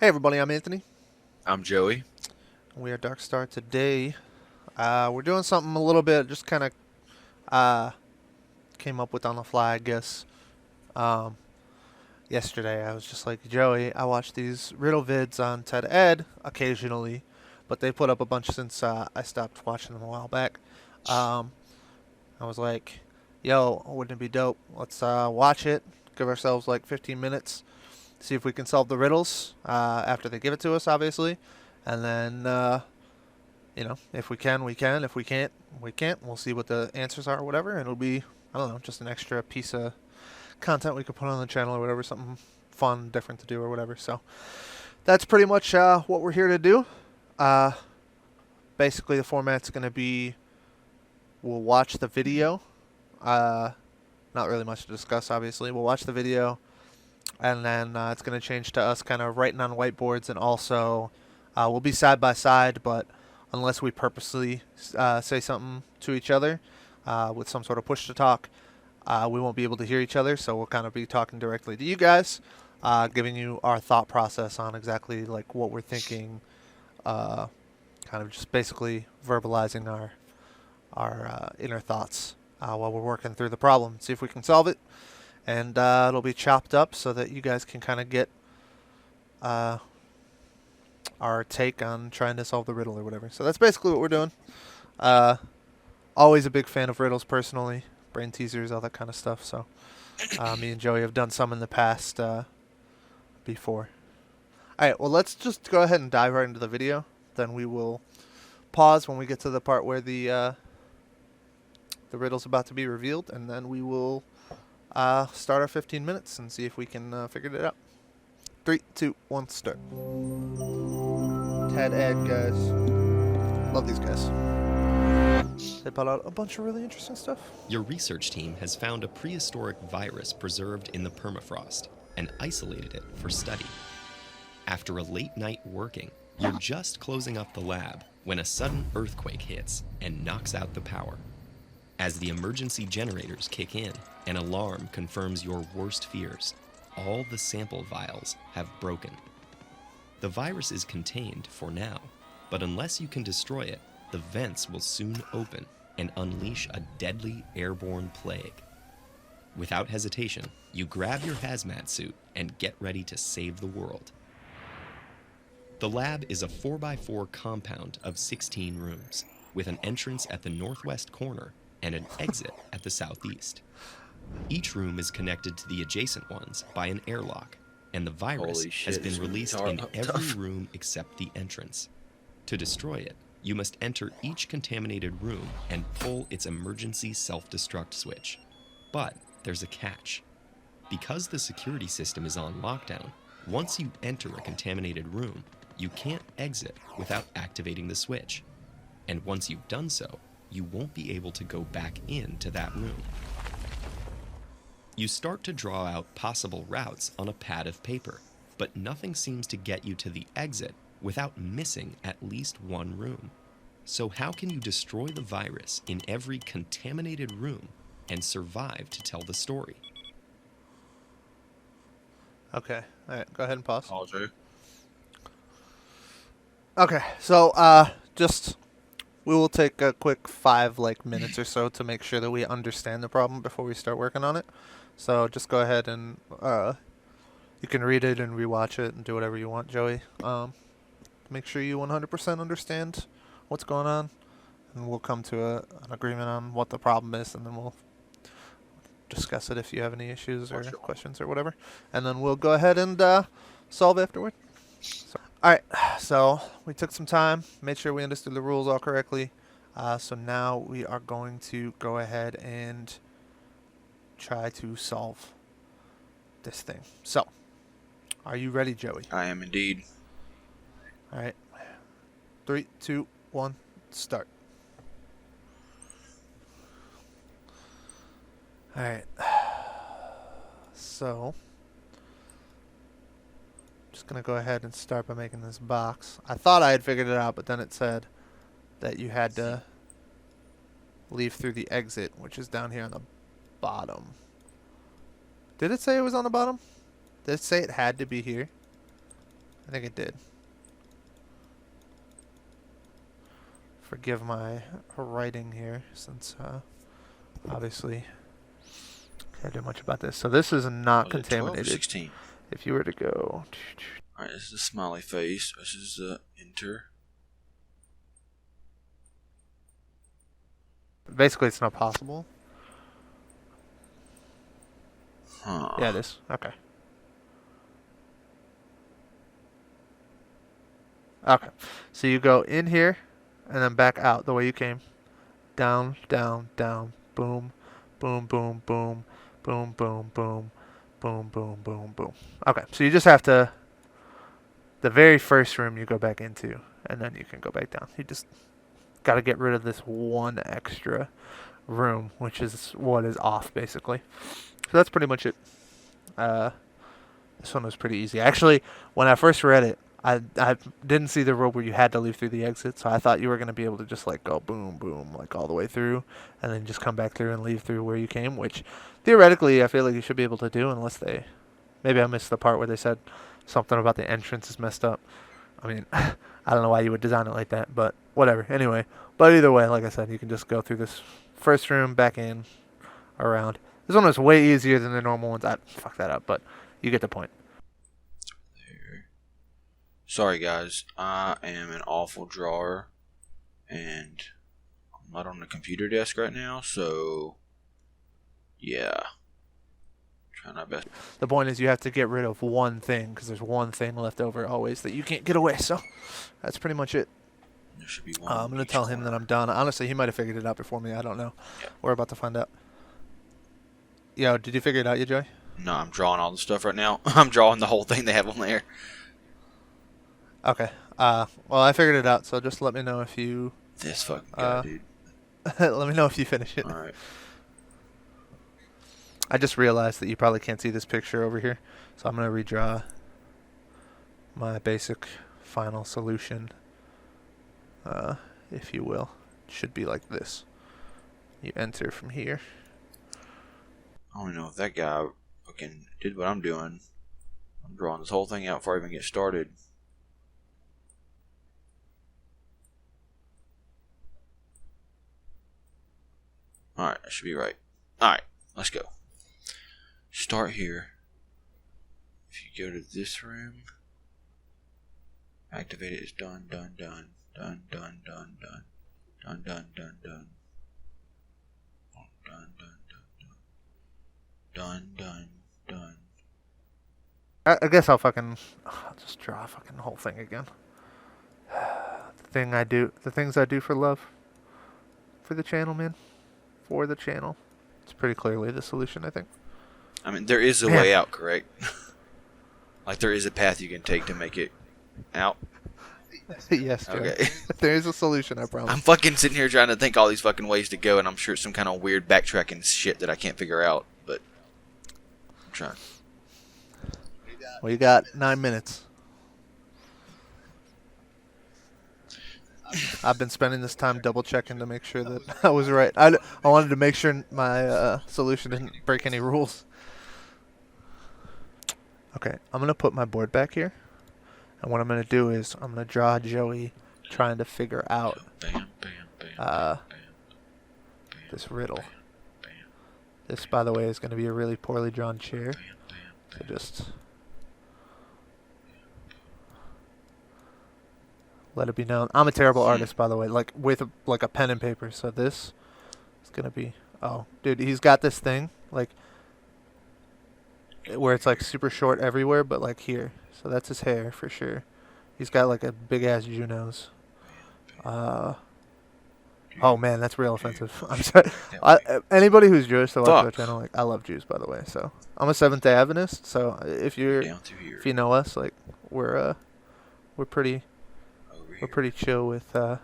Hey everybody, I'm Anthony. I'm Joey. We are DarkStar today. We're doing something a little bit, just kind of uh, came up with on the fly, I guess. Um, Yesterday, I was just like, Joey, I watch these riddle vids on TED Ed occasionally, but they put up a bunch since I stopped watching them a while back. Um, I was like, yo, wouldn't it be dope? Let's watch it, give ourselves like 15 minutes, see if we can solve the riddles after they give it to us, obviously. And then if we can, we can. If we can't, we can't. We'll see what the answers are or whatever. And it'll be, I don't know, just an extra piece of content we could put on the channel or whatever, something fun, different to do or whatever. So that's pretty much what we're here to do. Uh, Basically, the format's going to be we'll watch the video. Uh, Not really much to discuss, obviously. We'll watch the video, and then it's going to change to us kind of writing on whiteboards, and also we'll be side by side, but unless we purposely say something to each other with some sort of push to talk, we won't be able to hear each other. So we'll kind of be talking directly to you guys, giving you our thought process on exactly like what we're thinking, kind of just basically verbalizing our inner thoughts while we're working through the problem. See if we can solve it, and it'll be chopped up so that you guys can kind of get uh, our take on trying to solve the riddle or whatever. So that's basically what we're doing. Uh, Always a big fan of riddles personally, brain teasers, all that kind of stuff. So me and Joey have done some in the past before. All right, well, let's just go ahead and dive right into the video. Then we will pause when we get to the part where the riddle's about to be revealed, and then we will start our 15 minutes and see if we can figure it out. 3, 2, 1, start. Ted Ed, guys. Love these guys. They put out a bunch of really interesting stuff. Your research team has found a prehistoric virus preserved in the permafrost and isolated it for study. After a late night working, you're just closing up the lab when a sudden earthquake hits and knocks out the power. As the emergency generators kick in, an alarm confirms your worst fears. All the sample vials have broken. The virus is contained for now, but unless you can destroy it, the vents will soon open and unleash a deadly airborne plague. Without hesitation, you grab your hazmat suit and get ready to save the world. The lab is a 4x4 compound of 16 rooms, with an entrance at the northwest corner and an exit at the southeast. Each room is connected to the adjacent ones by an airlock, and the virus has been released in every room except the entrance. To destroy it, you must enter each contaminated room and pull its emergency self-destruct switch. But there's a catch. Because the security system is on lockdown, once you enter a contaminated room, you can't exit without activating the switch. And once you've done so, you won't be able to go back into that room. You start to draw out possible routes on a pad of paper, but nothing seems to get you to the exit without missing at least one room. So how can you destroy the virus in every contaminated room and survive to tell the story? Okay, all right, go ahead and pause. Audrey. Okay, so just we will take a quick 5 minutes or so to make sure that we understand the problem before we start working on it. So just go ahead and you can read it and rewatch it and do whatever you want, Joey. Make sure you 100% understand what's going on, and we'll come to an agreement on what the problem is, and then we'll discuss it if you have any issues or questions or whatever, and then we'll go ahead and solve afterward. So, all right, so we took some time, made sure we understood the rules all correctly. So now we are going to go ahead and try to solve this thing. So, are you ready, Joey? I am indeed. All right. 3, 2, 1, start. All right. So, just gonna go ahead and start by making this box. I thought I had figured it out, but then it said that you had to leave through the exit, which is down here on the bottom. Did it say it was on the bottom? Did it say it had to be here? I think it did. Forgive my writing here, since obviously can't do much about this. So this is not Was it 12 or contaminated. 16? If you were to go, Alright, this is the smiley face. This is the enter. basically it's not possible. Huh. Yeah, it is. Okay. Okay. So you go in here and then back out the way you came. Down, down, down. Boom, boom, boom, boom, boom, boom, boom, boom, boom, boom, boom. Okay. So you just have to, the very first room you go back into, and then you can go back down. You just got to get rid of this one extra room, which is what is off, basically. So that's pretty much it. This one was pretty easy. Actually, when I first read it, I didn't see the rule where you had to leave through the exit, so I thought you were going to be able to just like go boom, boom, like all the way through, and then just come back through and leave through where you came, which theoretically I feel like you should be able to do unless they... Maybe I missed the part where they said something about the entrance is messed up. I mean, I don't know why you would design it like that, but whatever. Anyway, but either way, like I said, you can just go through this first room, back in, around. This one was way easier than the normal ones. I fucked that up, but you get the point. There. Sorry, guys. I am an awful drawer, and I'm not on the computer desk right now, so yeah. Trying my best. The point is you have to get rid of one thing because there's one thing left over always that you can't get away. So that's pretty much it. There should be one. I'm going to tell him that I'm done. Honestly, he might have figured it out before me. I don't know. Yep. We're about to find out. Yo, did you figure it out yet, Joey? No, I'm drawing all the stuff right now. I'm drawing the whole thing they have on there. Okay. Well, I figured it out, so just let me know if you... This fucking guy, dude. let me know if you finish it. Alright. I just realized that you probably can't see this picture over here, so I'm going to redraw my basic final solution, if you will. It should be like this. You enter from here. I don't know if that guy fucking did what I'm doing. I'm drawing this whole thing out before I even get started. Alright, that should be right. Alright, let's go. Start here. If you go to this room, activate it. It's done, done, done, done, done, done, done, done, done, done, done, done, done, done, done. I guess I'll just draw a fucking whole thing again. The things I do for love. For the channel, man. For the channel. It's pretty clearly the solution, I think. I mean, there is a way out, correct? Like, there is a path you can take to make it out. Yes, Joe. Okay. There is a solution, I promise. I'm fucking sitting here trying to think all these fucking ways to go, and I'm sure it's some kind of weird backtracking shit that I can't figure out, but I'm trying. Well, you got 9 minutes. I've been spending this time double checking to make sure that I was right. I wanted to make sure my solution didn't break any rules. Okay, I'm going to put my board back here. And what I'm going to do is I'm going to draw Joey trying to figure out this riddle. This, by the way, is going to be a really poorly drawn chair. So just let it be known. I'm a terrible artist, by the way, like with a pen and paper. So this is going to be... Oh, dude, he's got this thing, like, where it's like super short everywhere, but like here. So that's his hair for sure. He's got like a big ass Jew nose. Oh man, that's real offensive. I'm sorry. Anybody who's Jewish that watches our channel, like, I love Jews, by the way. So I'm a Seventh-day Adventist. So if you know us, like, we're pretty chill with the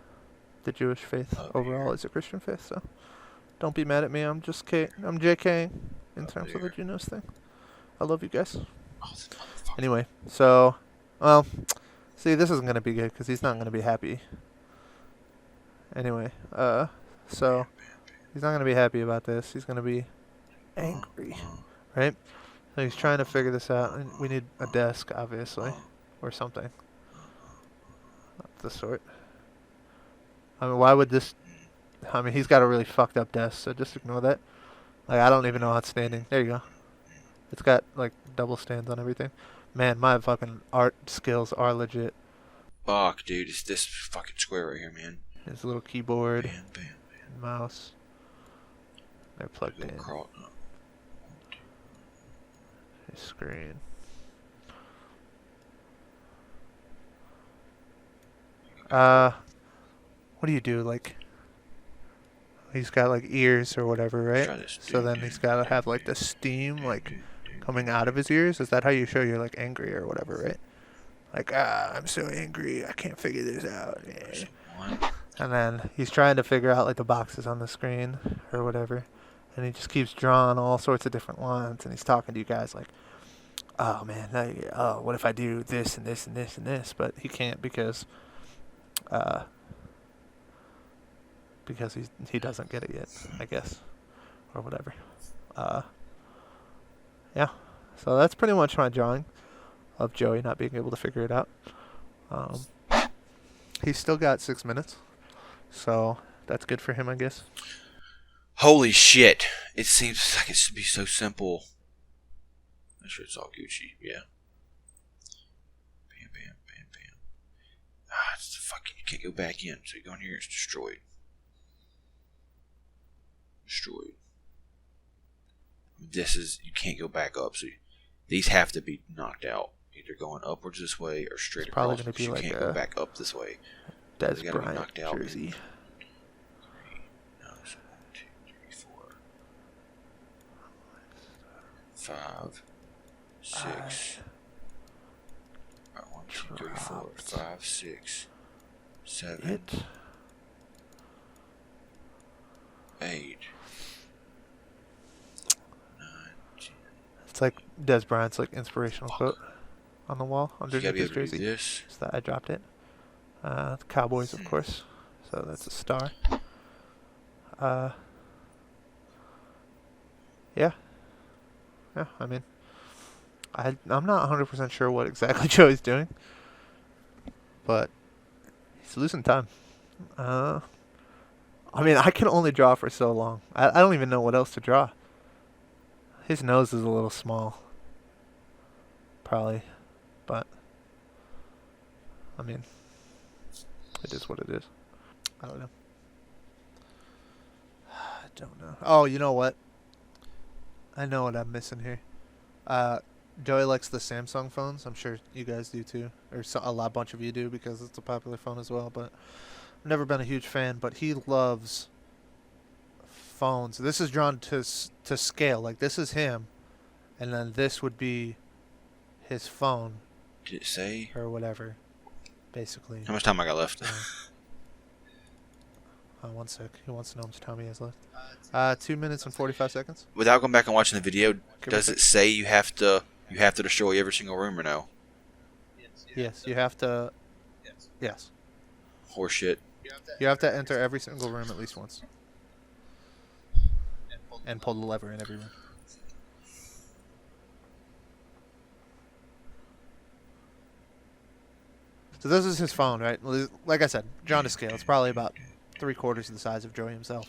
Jewish faith overall as a Christian faith. So don't be mad at me. I'm JK in terms of the Jew nose thing. I love you guys. Anyway, so, well, see, this isn't going to be good because he's not going to be happy. Anyway, so he's not going to be happy about this. He's going to be angry, right? So he's trying to figure this out. And we need a desk, obviously. or something. Of the sort. I mean, why would this... I mean, he's got a really fucked up desk, so just ignore that. Like, I don't even know how it's standing. There you go. It's got, like, double stands on everything. Man, my fucking art skills are legit. Fuck, dude. It's this fucking square right here, man. His little keyboard, Bam, bam, bam. and mouse. They're plugged in. His screen. What do you do? Like, he's got like ears or whatever, right? So then he's got to have like the steam like coming out of his ears. Is that how you show you're like angry or whatever, right? Like, I'm so angry, I can't figure this out. Yeah. And then he's trying to figure out like the boxes on the screen or whatever, and he just keeps drawing all sorts of different lines, and he's talking to you guys like, oh man, what if I do this and this and this and this? But he can't because he doesn't get it yet, I guess, or whatever. Yeah. So that's pretty much my drawing of Joey not being able to figure it out. He's still got 6 minutes, so that's good for him, I guess. Holy shit! It seems like it should be so simple. I'm sure it's all Gucci, yeah. Bam, bam, bam, bam. It's the fucking... You can't go back in, so you go in here, it's destroyed. Destroyed. This is... You can't go back up, so these have to be knocked out. Either going upwards this way or straight it's probably across. Gonna be you like can't go back up this way. Des Bryant jersey. 5, 6. 1, 2, 3, 4, 5, 6, 7, 8, 9, 10. It's like Des Bryant's like inspirational quote on the wall underneath his jersey. This. So that I dropped it. The Cowboys, of course. So that's a star. Yeah. Yeah, I mean, I'm not 100% sure what exactly Joey's doing, but he's losing time. I mean, I can only draw for so long. I don't even know what else to draw. His nose is a little small, probably, but I mean, it is what it is. I don't know. I don't know. Oh, you know what? I know what I'm missing here. Joey likes the Samsung phones. I'm sure you guys do too, or a bunch of you do because it's a popular phone as well. But I've never been a huge fan. But he loves phones. This is drawn to scale. Like this is him, and then this would be his phone. Did it say? Or whatever. Basically. How much time I got left? 1 sec. He wants to know how much time he has left. 2 minutes and 45 seconds. Without going back and watching the video, does it say you have to destroy every single room or no? Yes, you have to. Yes. Horseshit. You have to enter every single room at least once. And pull the lever in every room. So this is his phone, right? Like I said, drawn to scale. It's probably about 3/4 of the size of Joey himself.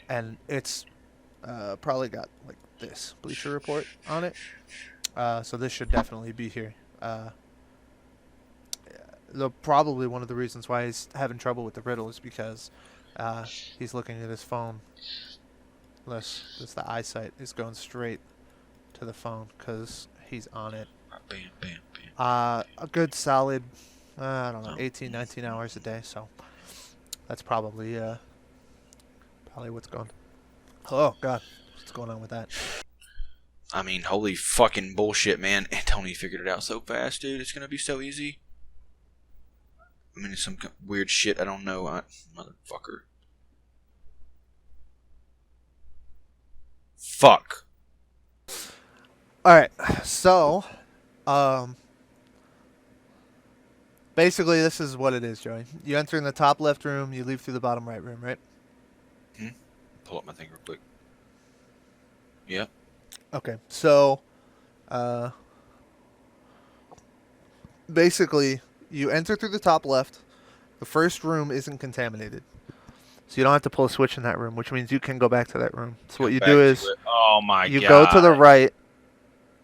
And it's probably got like this Bleacher Report on it. So this should definitely be here. Probably one of the reasons why he's having trouble with the riddle is because he's looking at his phone. Just the eyesight is going straight to the phone because he's on it. Bam, bam, bam. A good solid, I don't know, 18, 19 hours a day. So that's probably what's going. Oh God, what's going on with that? I mean, holy fucking bullshit, man! And Tony figured it out so fast, dude. It's gonna be so easy. I mean, it's some weird shit I don't know, motherfucker. Fuck. All right, so, basically, this is what it is, Joey. You enter in the top left room, you leave through the bottom right room, right? Pull up my thing real quick. Yep. Okay, so, basically, you enter through the top left. The first room isn't contaminated. So you don't have to pull a switch in that room, which means you can go back to that room. So what Go you back do to is it. Oh my you go to god. the right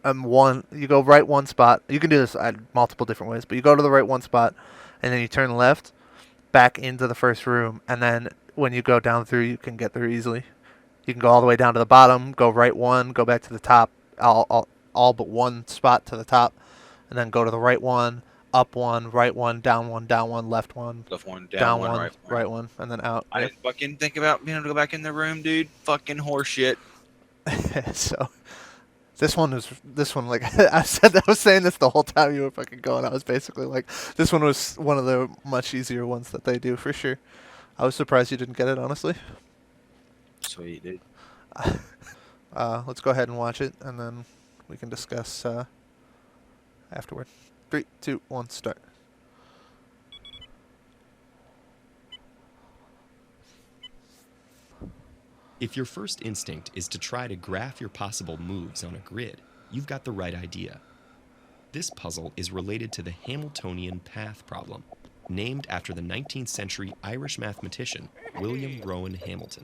you go right one spot. You can do this at multiple different ways, but you go to the right one spot and then you turn left back into the first room, and then when you go down through you can get there easily. You can go all the way down to the bottom, go right one, go back to the top, all but one spot to the top, and then go to the right one, up one, right one, down one, down one, left one, Left one, down down one, one, right one. right one, and then out. I didn't fucking think about being able to go back in the room, dude. Fucking horseshit. So this one like I was saying this the whole time you were fucking going. I was basically like, this one was one of the much easier ones that they do for sure. I was surprised you didn't get it, honestly. Sweet, dude. Let's go ahead and watch it, and then we can discuss afterward. 3, 2, 1, start. If your first instinct is to try to graph your possible moves on a grid, you've got the right idea. This puzzle is related to the Hamiltonian path problem, named after the 19th century Irish mathematician William Rowan Hamilton.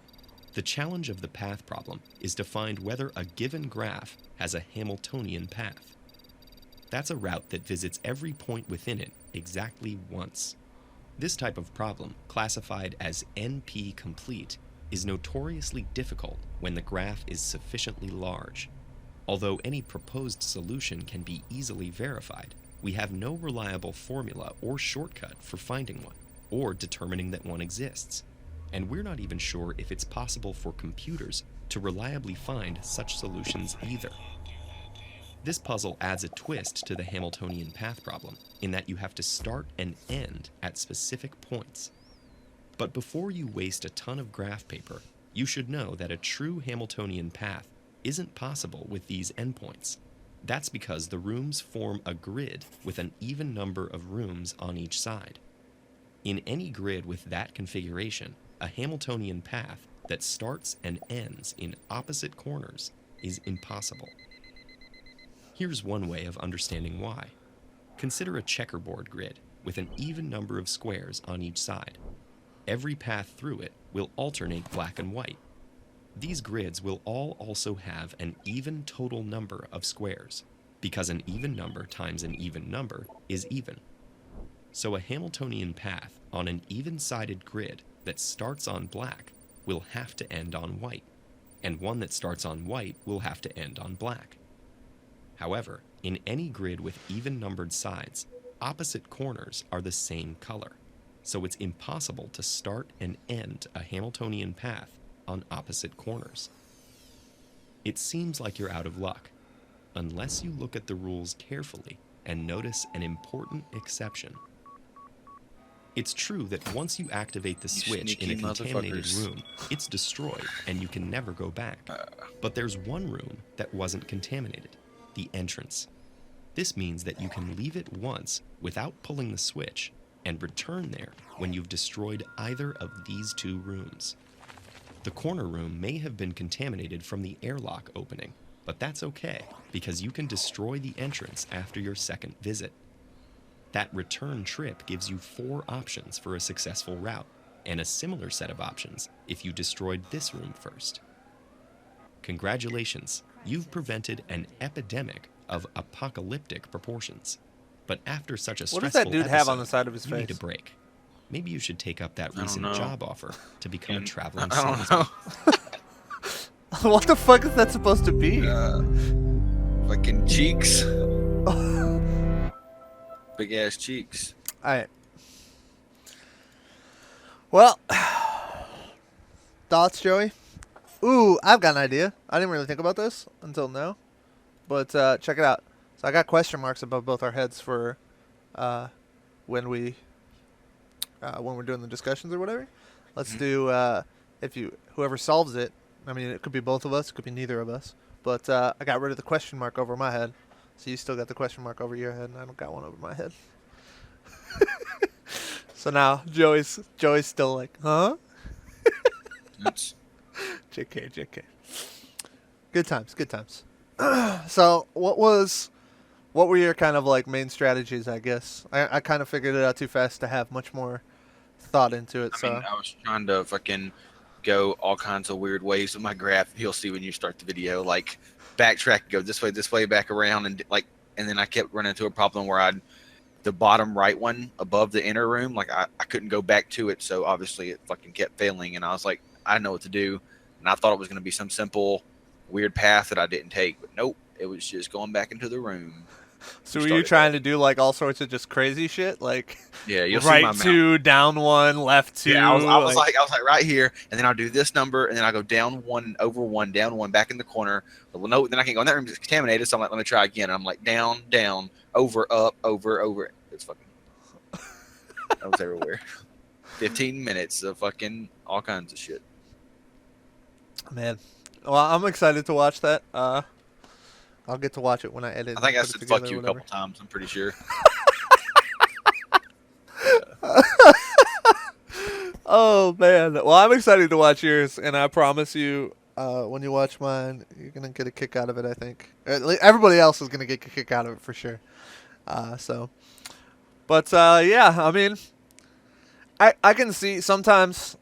The challenge of the path problem is to find whether a given graph has a Hamiltonian path. That's a route that visits every point within it exactly once. This type of problem, classified as NP-complete, is notoriously difficult when the graph is sufficiently large. Although any proposed solution can be easily verified, we have no reliable formula or shortcut for finding one, or determining that one exists. And we're not even sure if it's possible for computers to reliably find such solutions either. This puzzle adds a twist to the Hamiltonian path problem, in that you have to start and end at specific points. But before you waste a ton of graph paper, you should know that a true Hamiltonian path isn't possible with these endpoints. That's because the rooms form a grid with an even number of rooms on each side. In any grid with that configuration, a Hamiltonian path that starts and ends in opposite corners is impossible. Here's one way of understanding why. Consider a checkerboard grid with an even number of squares on each side. Every path through it will alternate black and white. These grids will all also have an even total number of squares, because an even number times an even number is even. So a Hamiltonian path on an even-sided grid that starts on black will have to end on white, and one that starts on white will have to end on black. However, in any grid with even-numbered sides, opposite corners are the same color, so it's impossible to start and end a Hamiltonian path on opposite corners. It seems like you're out of luck, unless you look at the rules carefully and notice an important exception. It's true that once you activate the switch in a contaminated room, it's destroyed and you can never go back. But there's one room that wasn't contaminated, the entrance. This means that you can leave it once without pulling the switch and return there when you've destroyed either of these two rooms. The corner room may have been contaminated from the airlock opening, but that's okay because you can destroy the entrance after your second visit. That return trip gives you 4 options for a successful route, and a similar set of options if you destroyed this room first. Congratulations, you've prevented an epidemic of apocalyptic proportions. But after such a stressful What does that dude episode, have on the side of his you need a face? break. Maybe you should take up that recent know. job offer to become a traveling I don't salesman. know. What the fuck is that supposed to be? Fucking cheeks. Big ass cheeks. Alright. Well, thoughts, Joey? Ooh, I've got an idea. I didn't really think about this until now. But check it out. So I got question marks above both our heads for when we're doing the discussions or whatever. Let's do whoever solves it. I mean, it could be both of us, it could be neither of us. But I got rid of the question mark over my head. So you still got the question mark over your head, and I don't got one over my head. So now Joey's still like, huh? That's JK. Good times. So what was what were your kind of like main strategies? I guess I kind of figured it out too fast to have much more thought into it. I mean, So I was trying to fucking go all kinds of weird ways with my graph. You'll see when you start the video, like backtrack, go this way, back around, and like, and then I kept running into a problem where the bottom right one above the inner room, like I couldn't go back to it, so obviously it fucking kept failing, and I was like, I know what to do, and I thought it was going to be some simple weird path that I didn't take, but nope, it was just going back into the room. So We were you started trying that. to do like all sorts of just crazy shit, like Yeah, you'll see my right mouth. two, down one, left two? Yeah, Like, I was like right here, and then I'll do this number, and then I'll go down one, over one, down one, back in the corner. But, well, no, then I can't go in that room. It's contaminated. So I'm like, let me try again. And I'm like down, down, over, up, over, over. It's fucking. That was everywhere. 15 minutes of fucking all kinds of shit. man, well, I'm excited to watch that. I'll get to watch it when I edit I think and I put it said together fuck or you a whatever. couple times. I'm pretty sure. Oh man, well, I'm excited to watch yours, and I promise you, when you watch mine, you're gonna get a kick out of it. I think everybody else is gonna get a kick out of it for sure. So, but yeah, I mean, I can see sometimes.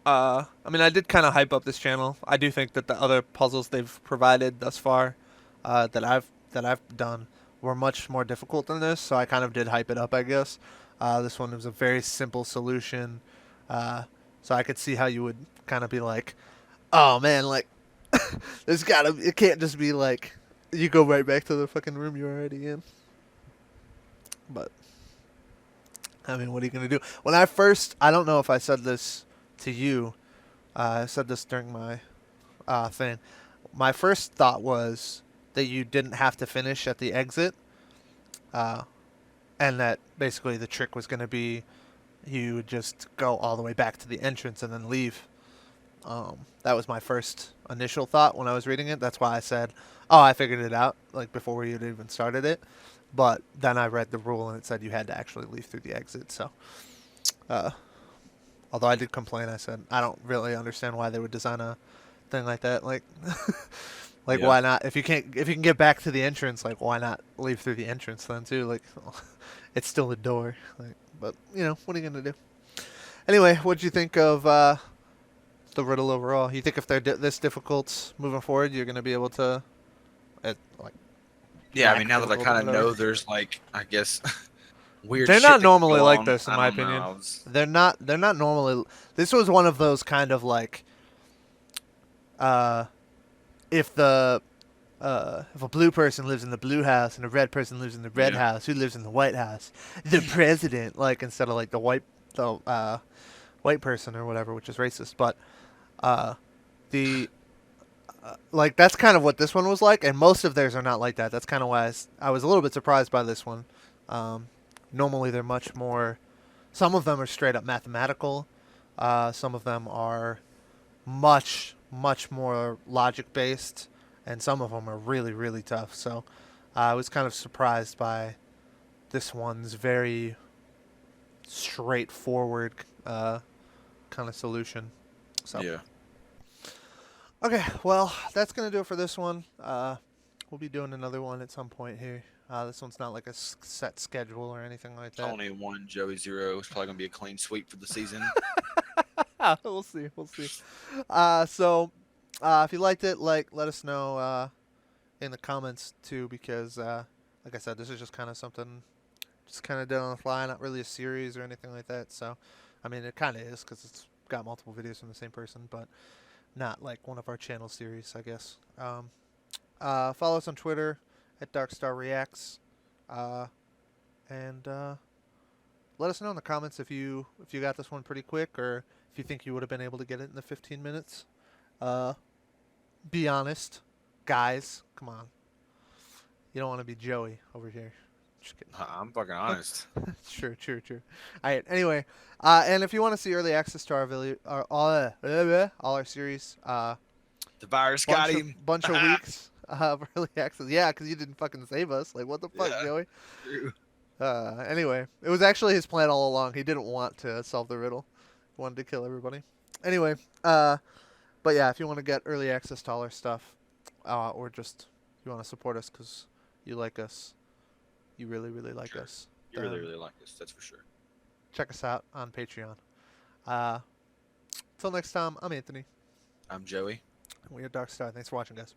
I mean, I did kind of hype up this channel. I do think that the other puzzles they've provided thus far, that I've done, were much more difficult than this. So I kind of did hype it up, I guess. This one was a very simple solution, so I could see how you would kind of be like, "Oh man, like there's gotta, it can't just be like you go right back to the fucking room you're already in." But I mean, what are you gonna do? When I first, I don't know if I said this to you. I said this during my thing. My first thought was that you didn't have to finish at the exit, uh, and that basically the trick was going to be you would just go all the way back to the entrance and then leave. That was my first initial thought when I was reading it. That's why I said, "Oh, I figured it out," like before we had even started it. But then I read the rule and it said you had to actually leave through the exit. So, uh, although I did complain, I said I don't really understand why they would design a thing like that. Like, like Yeah. why not? If you can get back to the entrance, like why not leave through the entrance then too? Like, it's still a door. Like, but you know, what are you gonna do? Anyway, what'd you think of the riddle overall? You think if they're this difficult moving forward, you're gonna be able to, like, Yeah, I whack mean, now that I difficult or kind of whatever? know there's like, I guess, weird They're shit not that can normally go like on. this, in I my don't know. opinion. I was. They're not normally. This was one of those kind of like, uh, if the if a blue person lives in the blue house and a red person lives in the red Yeah. house, who lives in the white house? The president, like instead of like the white person or whatever, which is racist. But uh, the like that's kind of what this one was like, and most of theirs are not like that. That's kind of why I was a little bit surprised by this one. Um, Normally, they're much more. Some of them are straight up mathematical. Some of them are much more logic based, and some of them are really really tough. So I was kind of surprised by this one's very straightforward kind of solution. So Yeah. okay, well that's gonna do it for this one. We'll be doing another one at some point here. This one's not like a set schedule or anything like that. Tony 1, Joey 0. It's probably gonna be a clean sweep for the season. We'll see. We'll see. So, if you liked it, like, let us know in the comments too, because like I said, this is just kind of something, just kind of done on the fly, not really a series or anything like that. So, I mean, it kind of is because it's got multiple videos from the same person, but not like one of our channel series, I guess. Follow us on Twitter at DarkStar Reacts, and let us know in the comments if you got this one pretty quick or if you think you would have been able to get it in the 15 minutes. Uh, be honest, guys. Come on, you don't want to be Joey over here. Just I'm fucking honest. kidding. True. All right. Anyway, and if you want to see early access to all our series, The virus got him. bunch of weeks of early access. Yeah, because you didn't fucking save us. Like, what the fuck, Yeah. Joey? True. Anyway, it was actually his plan all along. He didn't want to solve the riddle. He wanted to kill everybody. Anyway, but yeah, if you want to get early access to all our stuff, or just you want to support us because you like us, you really, really like Sure. us, You really, then really like this. That's for sure. check us out on Patreon. Uh, Till next time, I'm Anthony. I'm Joey. We are DarkStar. Thanks for watching, guys.